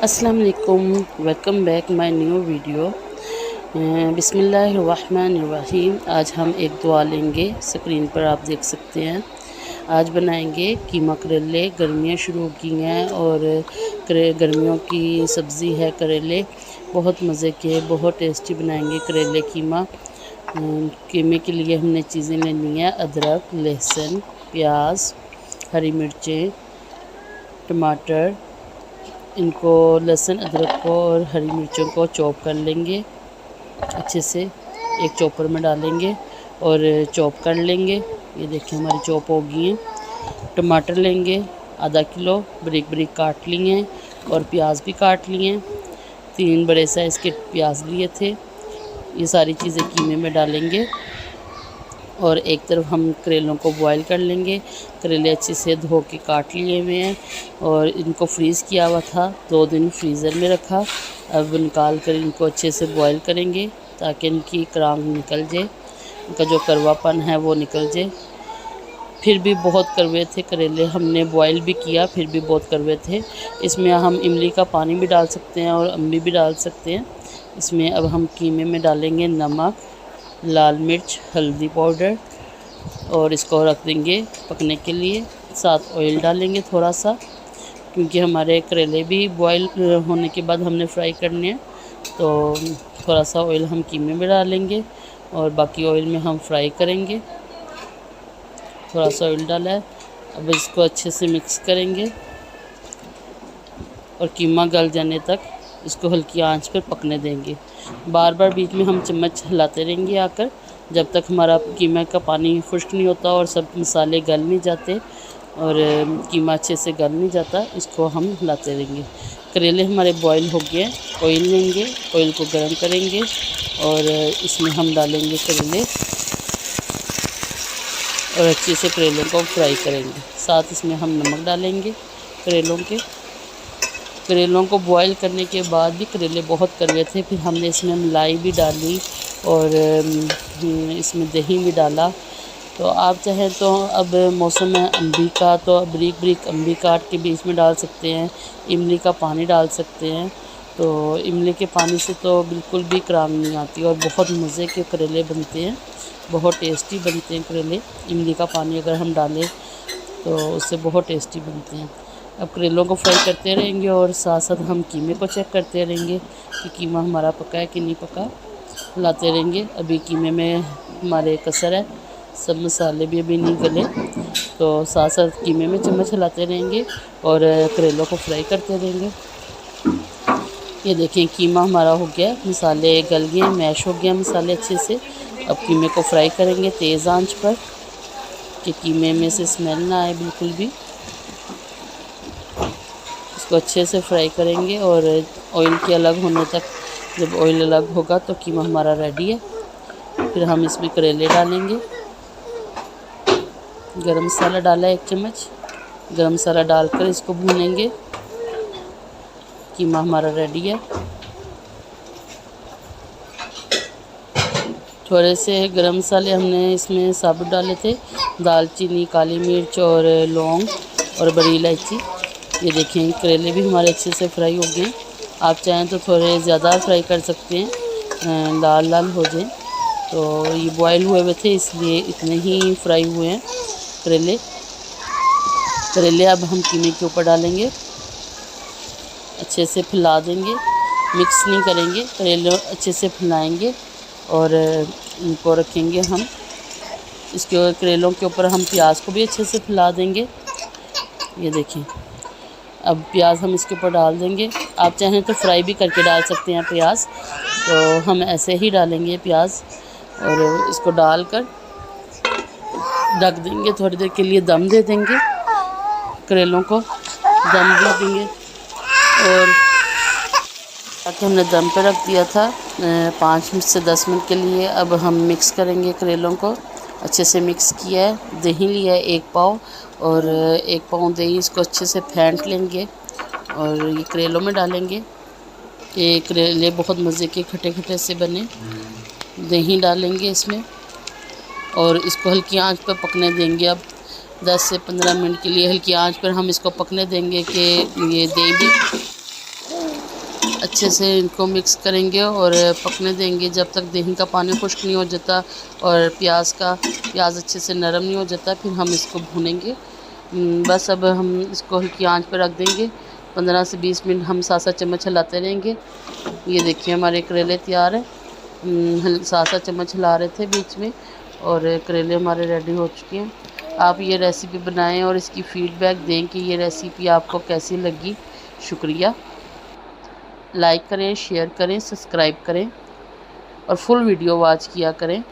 अस्सलाम वालेकुम, welcome back my new video. बिस्मिल्लाहिर्रहमानिर्रहीम। आज हम एक दुआ लेंगे। स्क्रीन पर आप देख सकते हैं। आज बनाएंगे कीमा करेले। गर्मियाँ शुरू हो गई हैं और गर्मियों की सब्ज़ी है करेले। बहुत मज़े के, बहुत टेस्टी बनाएंगे करेले कीमा। कीमे के लिए हमने चीज़ें लेनी है: अदरक, लहसुन, प्याज, हरी मिर्चें, टमाटर। इनको लहसुन, अदरक को और हरी मिर्चों को चॉप कर लेंगे अच्छे से। एक चॉपर में डालेंगे और चॉप कर लेंगे। ये देखिए हमारी चॉप हो गई हैं। टमाटर लेंगे आधा किलो, बारीक बारीक काट लिए हैं, और प्याज भी काट लिए हैं। 3 बड़े साइज़ के प्याज लिए थे। ये सारी चीज़ें कीमे में डालेंगे और एक तरफ हम करेलों को बॉईल कर लेंगे। करेले अच्छे से धो के काट लिए हुए हैं और इनको फ्रीज़ किया हुआ था, 2 दिन फ्रीज़र में रखा। अब निकाल कर इनको अच्छे से बॉईल करेंगे ताकि इनकी क्रांग निकल जाए, इनका जो कड़वापन है वो निकल जाए। फिर भी बहुत कड़वे थे करेले, हमने बॉईल भी किया फिर भी बहुत कड़वे थे। इसमें हम इमली का पानी भी डाल सकते हैं और अम्बी भी डाल सकते हैं। इसमें अब हम कीमे में डालेंगे नमक, लाल मिर्च, हल्दी पाउडर, और इसको रख देंगे पकने के लिए। साथ ऑयल डालेंगे थोड़ा सा, क्योंकि हमारे करेले भी बॉईल होने के बाद हमने फ्राई करने हैं। तो थोड़ा सा ऑयल हम कीमे में डालेंगे और बाकी ऑयल में हम फ्राई करेंगे। थोड़ा सा ऑयल डाला है। अब इसको अच्छे से मिक्स करेंगे और कीमा गल जाने तक इसको हल्की आंच पर पकने देंगे। बार बार बीच में हम चम्मच हिलाते रहेंगे आकर, जब तक हमारा कीमा का पानी खुश्क नहीं होता और सब मसाले गल नहीं जाते और कीमा अच्छे से गल नहीं जाता। इसको हम हिलाते रहेंगे। करेले हमारे बॉईल हो गए हैं। ऑयल लेंगे, ऑयल को गर्म करेंगे और इसमें हम डालेंगे करेले और अच्छे से करेलों को फ्राई करेंगे। साथ इसमें हम नमक डालेंगे करेलों को बॉईल करने के बाद भी करेले बहुत कड़वे थे। फिर हमने इसमें मलाई भी डाली और इसमें दही भी डाला। तो आप चाहें तो अब मौसम है अम्बी का, तो बारीक बारीक अम्बी काट के बीच में डाल सकते हैं। इमली का पानी डाल सकते हैं। तो इमली के पानी से तो बिल्कुल भी क्रांग नहीं आती और बहुत मज़े के करेले बनते हैं, बहुत टेस्टी बनते हैं करेले। इमली का पानी अगर हम डालें तो उससे बहुत टेस्टी बनते हैं। अब करेलों को फ्राई करते रहेंगे और साथ साथ हम कीमे को चेक करते रहेंगे कि कीमा हमारा पका है कि नहीं पका। हिलाते रहेंगे। अभी कीमे में हमारे कसर है, सब मसाले भी अभी नहीं गले, तो साथ साथ कीमे में चम्मच हिलाते रहेंगे और करेलों को फ्राई करते रहेंगे। ये देखें कीमा हमारा हो गया, मसाले गल गए, मैश हो गया मसाले अच्छे से। अब कीमे को फ्राई करेंगे तेज़ आंच पर कि कीमे में से स्मेल ना आए बिल्कुल भी। इसको अच्छे से फ्राई करेंगे और ऑयल के अलग होने तक, जब ऑयल अलग होगा तो कीमा हमारा रेडी है। फिर हम इसमें करेले डालेंगे। गरम मसाला डाला 1 चम्मच, गरम मसाला डालकर इसको भूनेंगे। कीमा हमारा रेडी है। थोड़े से गरम मसाले हमने इसमें साबुत डाले थे: दालचीनी, काली मिर्च और लौंग और बड़ी इलायची। ये देखें करेले भी हमारे अच्छे से फ्राई हो गए। आप चाहें तो थोड़े ज़्यादा फ्राई कर सकते हैं, लाल लाल हो जाए। तो ये बॉयल हुए हुए थे इसलिए इतने ही फ्राई हुए हैं करेले। अब हम कीमे के ऊपर डालेंगे, अच्छे से फैला देंगे, मिक्स नहीं करेंगे, करेले अच्छे से फैलाएंगे और इनको रखेंगे हम। इसके करेलों के ऊपर हम प्याज को भी अच्छे से फैला देंगे। ये देखिए अब प्याज हम इसके ऊपर डाल देंगे। आप चाहें तो फ्राई भी करके डाल सकते हैं प्याज, तो हम ऐसे ही डालेंगे प्याज और इसको डालकर ढक देंगे। थोड़ी देर के लिए दम दे देंगे, करेलों को दम दे देंगे। और ताकि हमने दम पे रख दिया था 5 से 10 मिनट के लिए। अब हम मिक्स करेंगे करेलों को, अच्छे से मिक्स किया है। दही लिया है 1 पाव और 1 पाव दही, इसको अच्छे से फेंट लेंगे और ये करेलों में डालेंगे। ये करेले बहुत मज़े के खट्टे खट्टे से बने। दही डालेंगे इसमें और इसको हल्की आंच पर पकने देंगे। अब 10 से 15 मिनट के लिए हल्की आंच पर हम इसको पकने देंगे कि ये दही भी अच्छे से इनको मिक्स करेंगे और पकने देंगे जब तक दही का पानी खुश्क नहीं हो जाता और प्याज अच्छे से नरम नहीं हो जाता। फिर हम इसको भूनेंगे। बस अब हम इसको हल्की आंच पर रख देंगे। 15 से 20 मिनट हम 7-7 चम्मच हिलाते रहेंगे। ये देखिए हमारे करेले तैयार है। 7-7 चम्मच हिला रहे थे बीच में और करेले हमारे रेडी हो चुके हैं। आप ये रेसिपी बनाएं और इसकी फ़ीडबैक दें कि ये रेसिपी आपको कैसी लगी। शुक्रिया। लाइक करें, शेयर करें, सब्सक्राइब करें और फुल वीडियो वॉच किया करें।